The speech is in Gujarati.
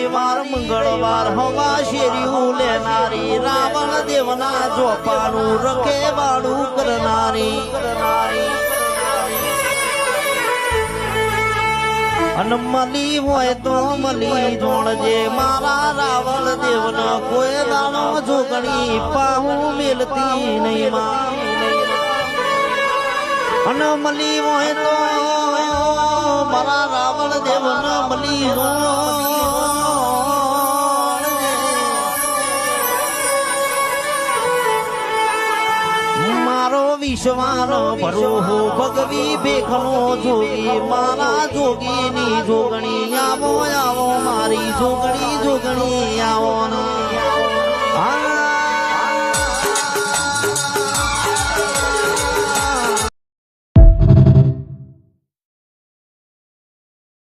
રવિવાર મંગળવાર હવા શેરીયું લેનારી રાવણ દેવના ચોપાનું રખેવાળું કરનારી અન મલી હોય તો મલી જોણજે મારા રાવણ દેવનો કોઈ દાણો જોગણી પાહું મેલતી નહીં માં અન મલી હોય તો મારા રાવણ દેવનો મલી મારો વિશ્વાનો ભરો ભગવી ભેખનો જોગી મારા જોગીની જોગણી આવો આવો મારી જોગણી આવો ના